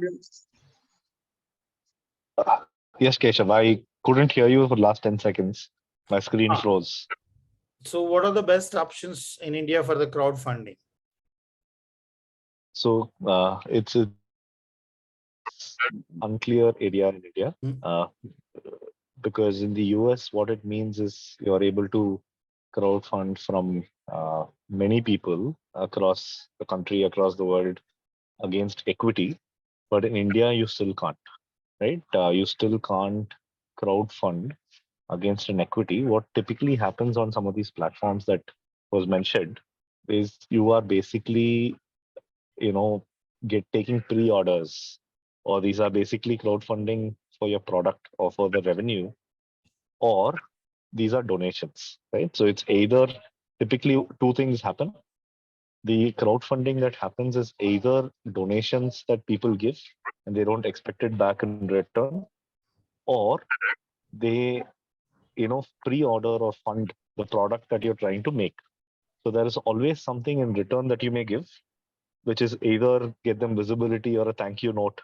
problem. Yes, Keshava, I couldn't hear you for the last 10 seconds. My screen froze. So what are the best options in India for the crowdfunding? So it's a unclear area in India. Because in the US, what it means is you're able to crowdfund from many people across the country, across the world against equity. But in India, you still can't, right? You still can't crowdfund against an equity. What typically happens on some of these platforms that was mentioned is you are basically, taking pre-orders, or these are basically crowdfunding for your product or for the revenue, or these are donations, right? So it's either typically two things happen. The crowdfunding that happens is either donations that people give and they don't expect it back in return, or they, pre-order or fund the product that you're trying to make. So there is always something in return that you may give, which is either get them visibility or a thank you note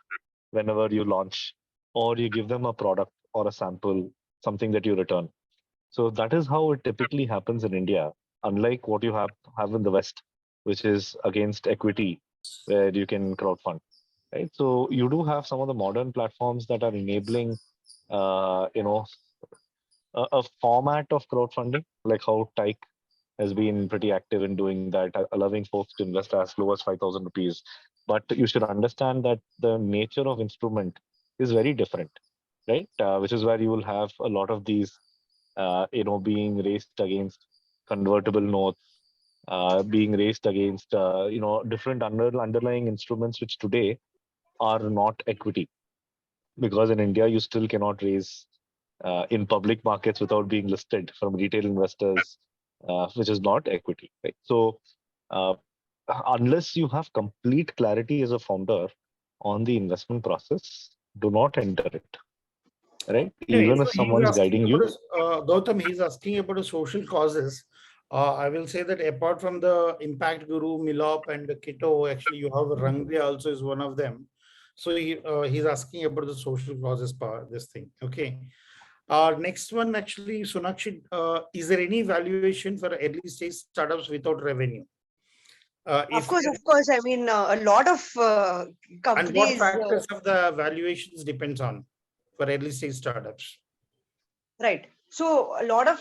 whenever you launch, or you give them a product or a sample, something that you return. So that is how it typically happens in India, unlike what you have in the West, which is against equity, where you can crowdfund, right? So you do have some of the modern platforms that are enabling, a format of crowdfunding, like how Tyke has been pretty active in doing that, allowing folks to invest as low as 5,000 rupees. But you should understand that the nature of instrument is very different, right? Which is where you will have a lot of these, being raised against convertible notes, being raised against, different underlying instruments, which today are not equity. Because in India, you still cannot raise in public markets without being listed from retail investors, which is not equity, right? So unless you have complete clarity as a founder on the investment process, do not enter it, right? Anyway, Even so if someone's guiding you. Gautham, he's asking about the social causes. I will say that apart from the Impact Guru, Milop, and the Keto, actually you have Rangria also is one of them. So he's asking about the social causes part, this thing. Okay. Next one, actually, Sonakshi, is there any valuation for early stage startups without revenue? Of course. I mean, a lot of companies. And what factors of the valuations depends on for early stage startups? Right. So a lot of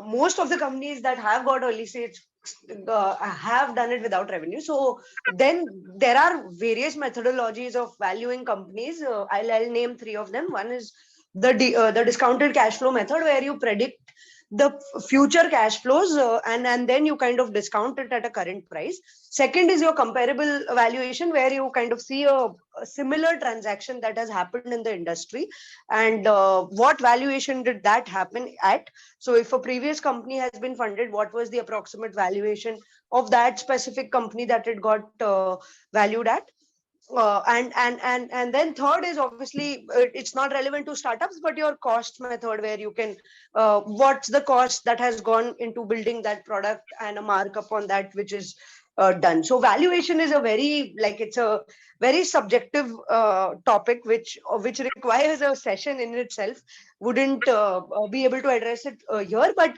most of the companies that have got early stage have done it without revenue. So then there are various methodologies of valuing companies. I'll name three of them. One is the discounted cash flow method, where you predict the future cash flows, and then you kind of discount it at a current price. Second is your comparable valuation, where you kind of see a similar transaction that has happened in the industry, and what valuation did that happen at. So if a previous company has been funded, what was the approximate valuation of that specific company that it got valued at. And then third is obviously it's not relevant to startups, but your cost method, where you can what's the cost that has gone into building that product and a markup on that which is done. So valuation is a very, like, it's a very subjective topic which requires a session in itself. Wouldn't be able to address it here, but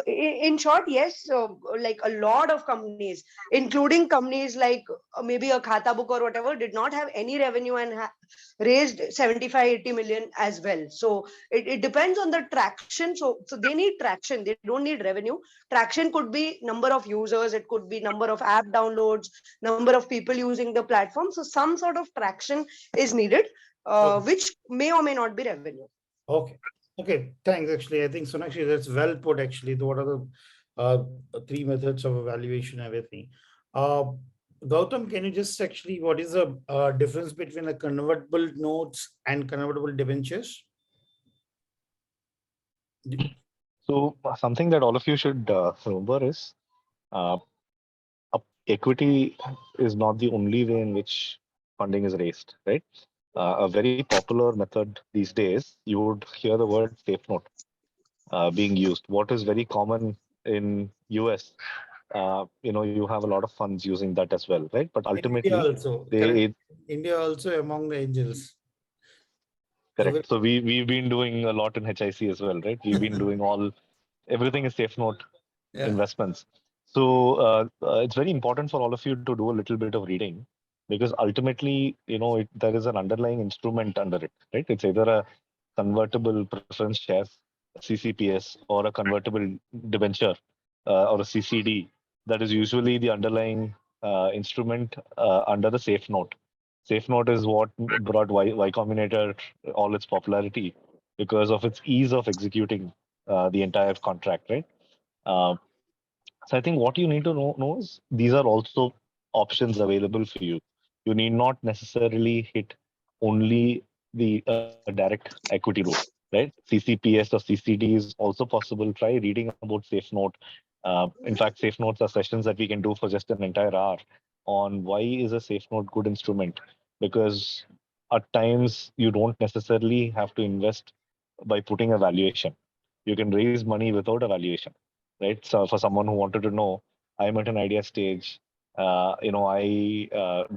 in short, yes, like a lot of companies, including companies like maybe a Khata book or whatever, did not have any revenue and raised 75-80 million as well. So it depends on the traction. So they need traction, they don't need revenue. Traction could be number of users, it could be number of app downloads, number of people using the platform. So some sort of traction is needed, which may or may not be revenue. Okay. Okay. Thanks. Actually, I think Sonakshi, that's well put. Actually, what are the three methods of evaluation? Everything. Gautham, can you just actually, what is the difference between the convertible notes and convertible debentures? So something that all of you should remember is equity is not the only way in which funding is raised, right? A very popular method these days, you would hear the word safe note being used. What is very common in US, you have a lot of funds using that as well, right? But ultimately, India also, India also among the angels. Correct. So we've been doing a lot in HIC as well, right? We've been doing everything is safe note investments. So it's very important for all of you to do a little bit of reading, because ultimately, there is an underlying instrument under it, right? It's either a convertible preference shares, CCPS, or a convertible debenture, or a CCD. That is usually the underlying instrument under the safe note. Safe note is what brought Y Combinator all its popularity, because of its ease of executing the entire contract, right? So I think what you need to know is these are also options available for you. You need not necessarily hit only the direct equity route, right? CCPS or CCD is also possible. Try reading about Safe Note. In fact, Safe Notes are sessions that we can do for just an entire hour on why is a Safe Note good instrument, because at times you don't necessarily have to invest by putting a valuation. You can raise money without a valuation, right? So for someone who wanted to know, I'm at an idea stage, I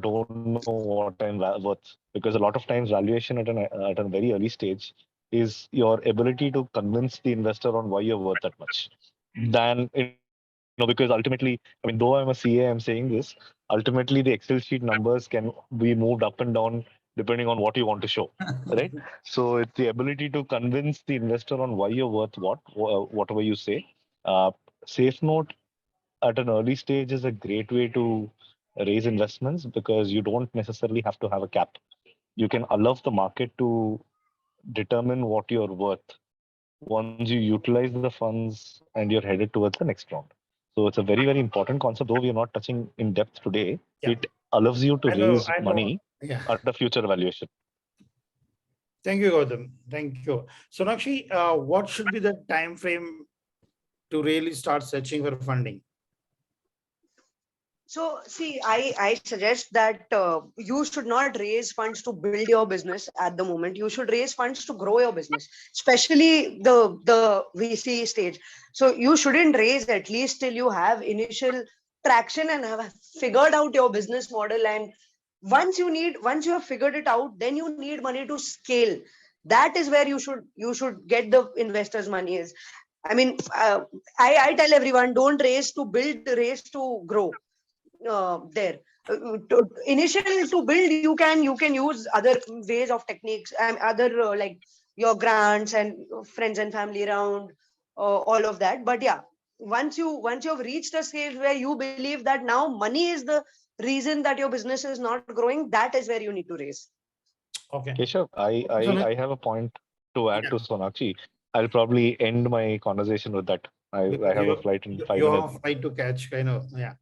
don't know what I'm worth, because a lot of times valuation at a very early stage is your ability to convince the investor on why you're worth that much. Then, because ultimately, I mean, though I'm a CA, I'm saying this, ultimately the Excel sheet numbers can be moved up and down depending on what you want to show, right? So it's the ability to convince the investor on why you're worth whatever you say. Safe Note at an early stage is a great way to raise investments, because you don't necessarily have to have a cap. You can allow the market to determine what you're worth once you utilize the funds and you're headed towards the next round. So it's a very, very important concept, though we are not touching in depth today. Yeah. It allows you to raise money at a future valuation. Thank you, Gautham. Thank you. Sonakshi, what should be the time frame to really start searching for funding? So, see, I suggest that you should not raise funds to build your business at the moment. You should raise funds to grow your business, especially the VC stage. So you shouldn't raise at least till you have initial traction and have figured out your business model. And once you have figured it out, then you need money to scale. That is where you should get the investors' money is. I mean, I tell everyone, don't raise to build, raise to grow. There initially to build, you can use other ways of techniques and other like your grants and friends and family around, all of that. But yeah, once you've reached a stage where you believe that now money is the reason that your business is not growing, that is where you need to raise. Okay. Keshav, I have a point to add to Sonakshi. I'll probably end my conversation with that. I have a flight in 5 You have minutes. a flight to catch, kind of. Yeah.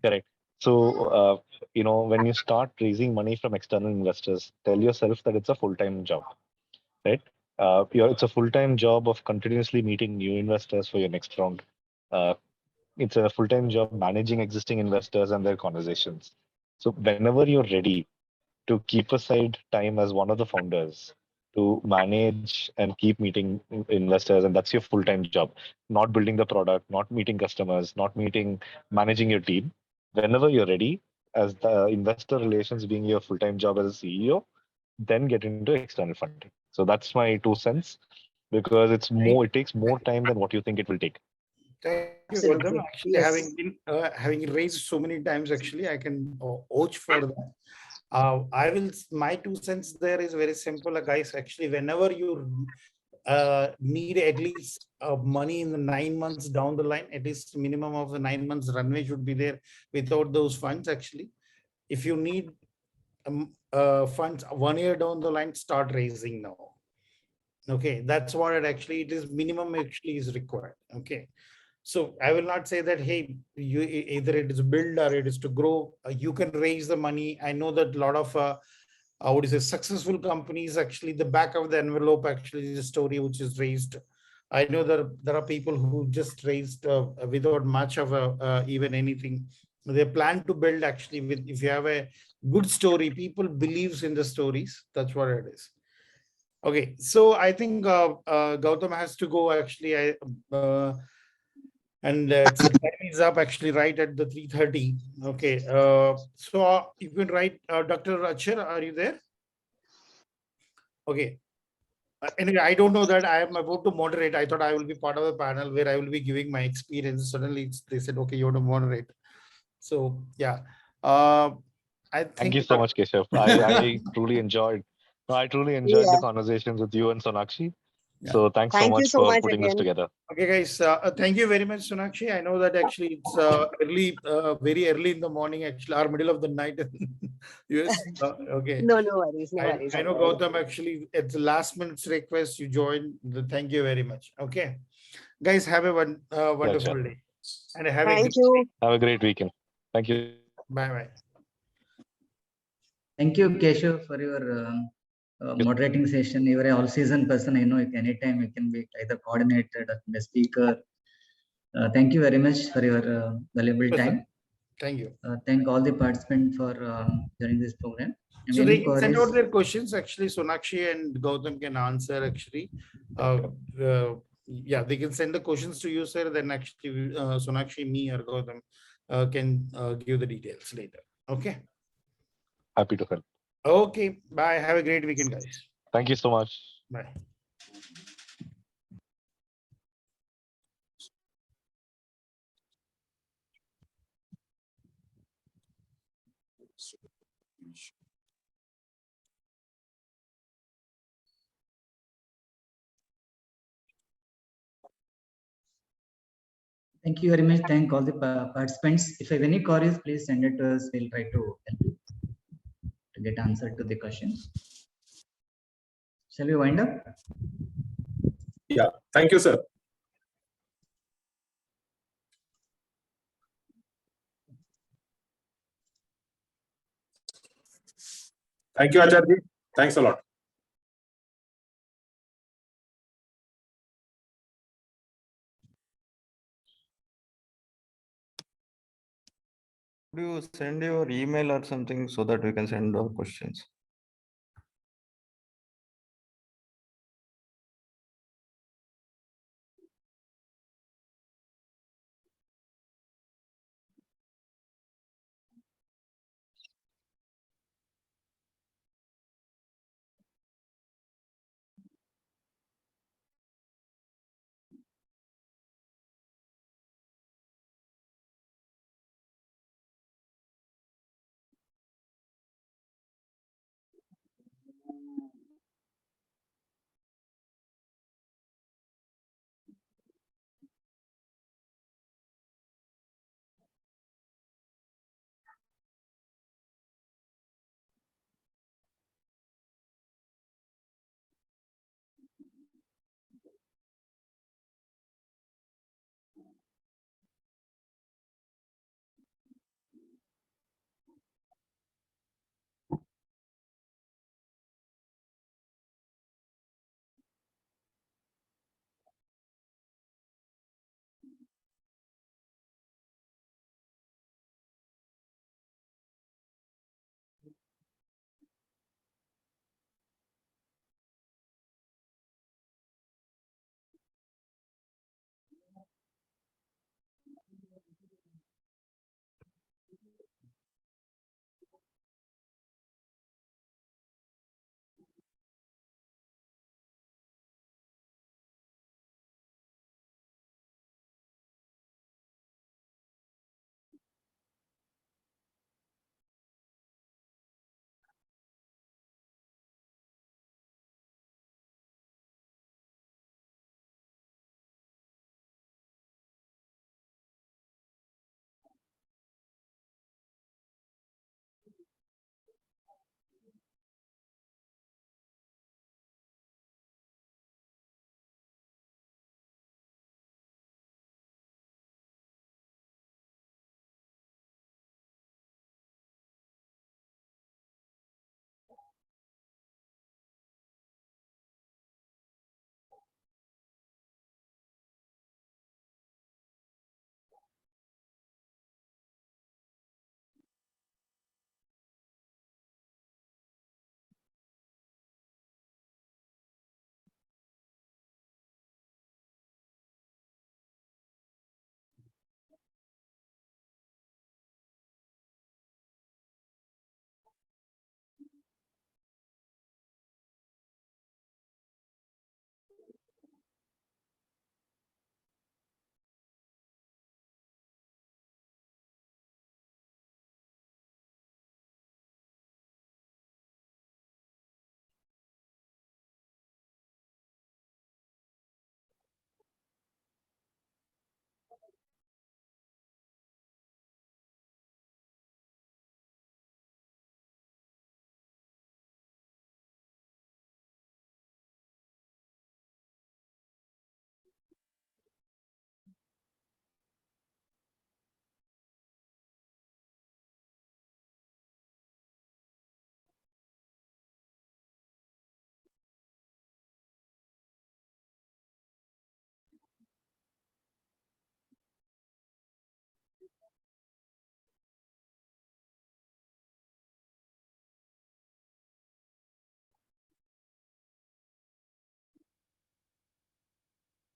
Correct. So, when you start raising money from external investors, tell yourself that it's a full-time job, right? It's a full-time job of continuously meeting new investors for your next round. Uh, it's a full-time job managing existing investors and their conversations. So whenever you're ready to keep aside time as one of the founders to manage and keep meeting investors, and that's your full-time job, not building the product, not meeting customers, not managing your team. Whenever you're ready, as the investor relations being your full-time job as a CEO, then get into external funding. So that's my 2 cents, because it takes more time than what you think it will take. Thank you, Absolutely. Gautham. Actually, Yes. having raised so many times, actually, I can vouch for that. My 2 cents there is very simple, guys. Actually, whenever you need at least money in the 9 months down the line, at least minimum of the 9 months runway should be there without those funds. Actually, if you need funds 1 year down the line, start raising now. Okay, that's what it is. Minimum actually is required. Okay. So I will not say that, hey, you either it is build or it is to grow. You can raise the money. I know that a lot of what is a successful companies, actually the back of the envelope actually is a story which is raised. I know there are people who just raised without much of even anything. They plan to build actually with, if you have a good story, people believes in the stories. That's what it is. Okay, so I think Gautham has to go actually. And it's the time is up actually right at the 3:30. Okay, so you can write, Dr. Achar, are you there? Okay. Anyway, I don't know that I am about to moderate. I thought I will be part of the panel where I will be giving my experience. Suddenly they said, okay, you want to moderate. So yeah, I think. Thank you so much, Keshav. I truly enjoyed Yeah. the conversations with you and Sonakshi. Yeah. So thanks so Thank you much so for much putting this again. together. Okay, guys. Thank you very much, Sonakshi. I know that actually it's early, very early in the morning, actually, or middle of the night in US. Okay. No, no worries. No I worries. know Gautham actually it's the last minute's request you joined. Thank you very much. Okay, guys, have a wonderful Pleasure. day and have a Thank great you. Have a great weekend. Thank you. bye bye. Thank you, Keshav, for your moderating session. You are an all-season person. I know anytime you can be either coordinator or the speaker. Thank you very much for your valuable time. Thank you. Thank all the participants for joining this program. And So any they can send queries- out their questions. Actually, Sonakshi and Gautham can answer. Actually, yeah, they can send the questions to you, sir. Then actually, Sonakshi, me, or Gautham can give the details later. Okay. Happy to help. Okay. Bye. Have a great weekend, guys. Thank you so much. Bye. Thank you very much. Thank all the participants. If you have any queries, please send it to us. We'll try to help you to get answer to the questions. Shall we wind up? Yeah, thank you, sir. Thank you, Acharya. Thanks a lot. Do you send your email or something so that we can send our questions?